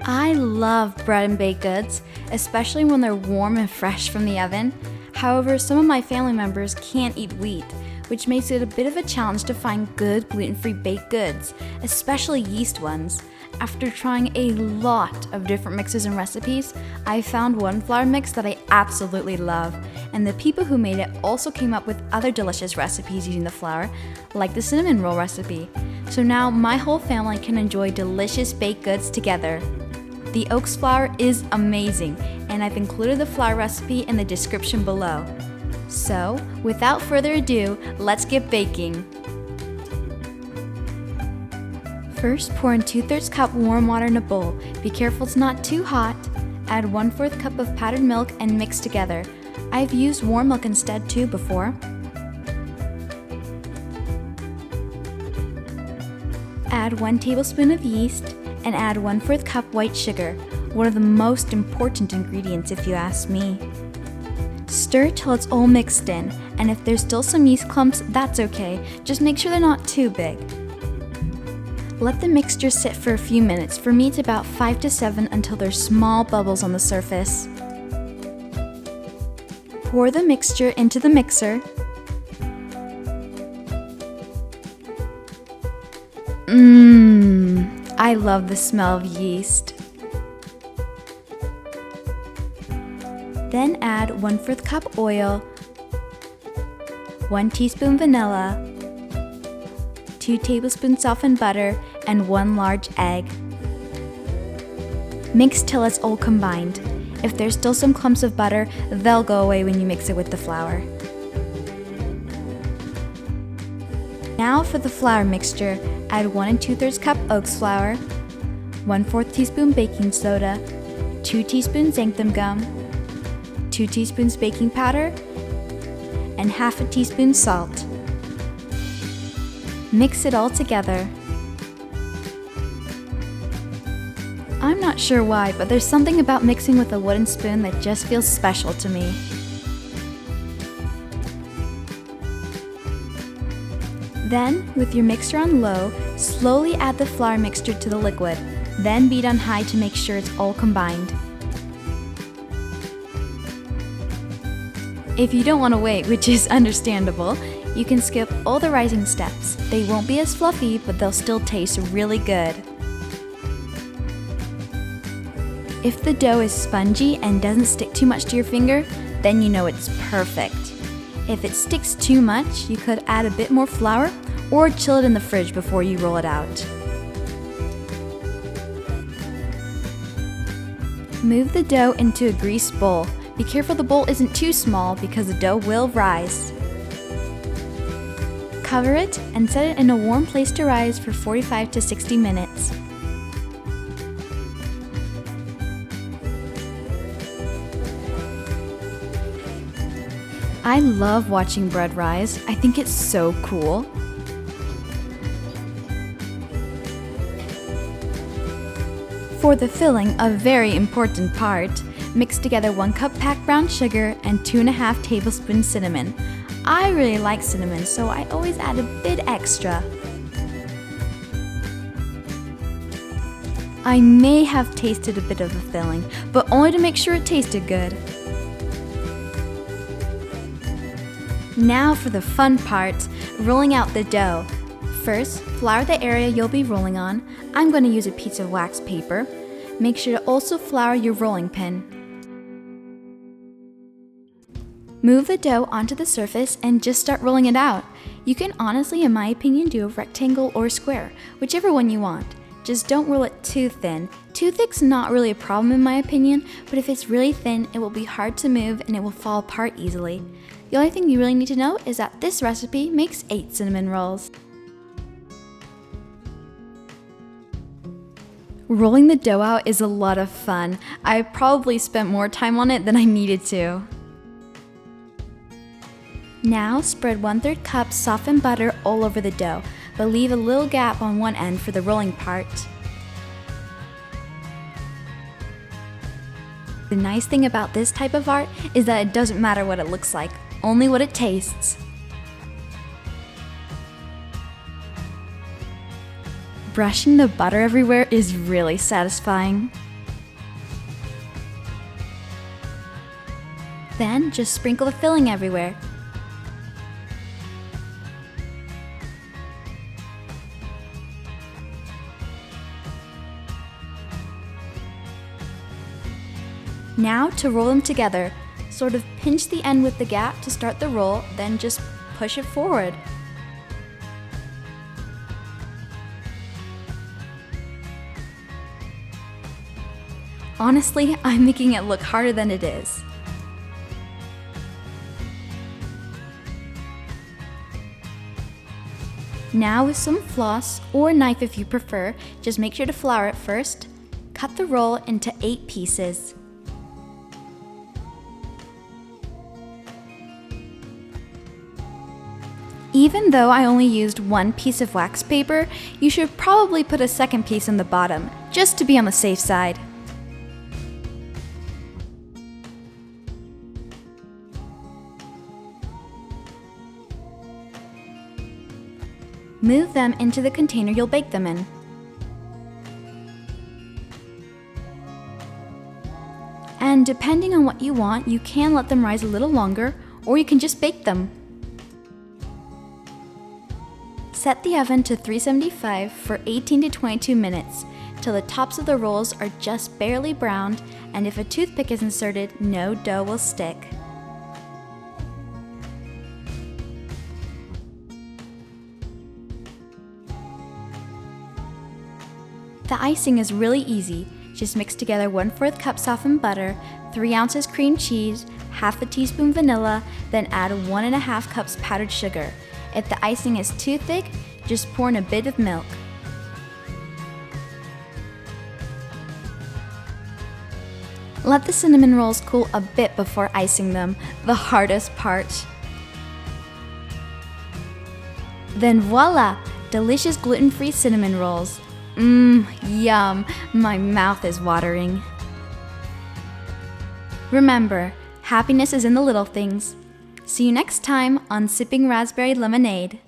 I love bread and baked goods, especially when they're warm and fresh from the oven. However, some of my family members can't eat wheat, which makes it a bit of a challenge to find good gluten-free baked goods, especially yeast ones. After trying a lot of different mixes and recipes, I found one flour mix that I absolutely love, and the people who made it also came up with other delicious recipes using the flour, like the cinnamon roll recipe. So now my whole family can enjoy delicious baked goods together. The oats flour is amazing, and I've included the flour recipe in the description below. So, without further ado, let's get baking. First, pour in 2/3 cup warm water in a bowl. Be careful it's not too hot. Add 1/4 cup of powdered milk and mix together. I've used warm milk instead too before. Add 1 tablespoon of yeast and add 1/4 cup white sugar, one of the most important ingredients if you ask me. Stir till it's all mixed in, and if there's still some yeast clumps, that's okay, just make sure they're not too big. Let the mixture sit for a few minutes, for me it's about 5 to 7 until there's small bubbles on the surface. Pour the mixture into the mixer. I love the smell of yeast. Then add 1/4 cup oil, 1 teaspoon vanilla, 2 tablespoons softened butter, and 1 large egg. Mix till it's all combined. If there's still some clumps of butter, they'll go away when you mix it with the flour. Now for the flour mixture, add 1 2/3 cup oats flour, 1/4 teaspoon baking soda, 2 teaspoons xantham gum, 2 teaspoons baking powder, and half a teaspoon salt. Mix it all together. I'm not sure why, but there's something about mixing with a wooden spoon that just feels special to me. Then, with your mixer on low, slowly add the flour mixture to the liquid, then beat on high to make sure it's all combined. If you don't want to wait, which is understandable, you can skip all the rising steps. They won't be as fluffy, but they'll still taste really good. If the dough is spongy and doesn't stick too much to your finger, then you know it's perfect. If it sticks too much, you could add a bit more flour or chill it in the fridge before you roll it out. Move the dough into a greased bowl. Be careful the bowl isn't too small because the dough will rise. Cover it and set it in a warm place to rise for 45 to 60 minutes. I love watching bread rise. I think it's so cool. For the filling, a very important part, mix together 1 cup packed brown sugar and 2.5 tablespoons cinnamon. I really like cinnamon, so I always add a bit extra. I may have tasted a bit of the filling, but only to make sure it tasted good. Now for the fun part, rolling out the dough. First, flour the area you'll be rolling on. I'm going to use a piece of wax paper. Make sure to also flour your rolling pin. Move the dough onto the surface and just start rolling it out. You can honestly, in my opinion, do a rectangle or square, whichever one you want. Just don't roll it too thin. Too thick's not really a problem in my opinion, but if it's really thin, it will be hard to move and it will fall apart easily. The only thing you really need to know is that this recipe makes 8 cinnamon rolls. Rolling the dough out is a lot of fun. I probably spent more time on it than I needed to. Now spread 1/3 cup softened butter all over the dough, but leave a little gap on one end for the rolling part. The nice thing about this type of art is that it doesn't matter what it looks like, only what it tastes. Brushing the butter everywhere is really satisfying. Then just sprinkle the filling everywhere. Now to roll them together, sort of pinch the end with the gap to start the roll, then just push it forward. Honestly, I'm making it look harder than it is. Now with some floss, or knife if you prefer, just make sure to flour it first. Cut the roll into 8 pieces. Even though I only used 1 piece of wax paper, you should probably put a second piece in the bottom, just to be on the safe side. Move them into the container you'll bake them in. And depending on what you want, you can let them rise a little longer, or you can just bake them. Set the oven to 375 for 18 to 22 minutes, till the tops of the rolls are just barely browned, and if a toothpick is inserted, no dough will stick. The icing is really easy. Just mix together 1/4 cup softened butter, 3 ounces cream cheese, half a teaspoon vanilla, then add 1.5 cups powdered sugar. If the icing is too thick, just pour in a bit of milk. Let the cinnamon rolls cool a bit before icing them, the hardest part. Then voila! Delicious gluten-free cinnamon rolls. Yum! My mouth is watering. Remember, happiness is in the little things. See you next time on Sipping Raspberry Lemonade.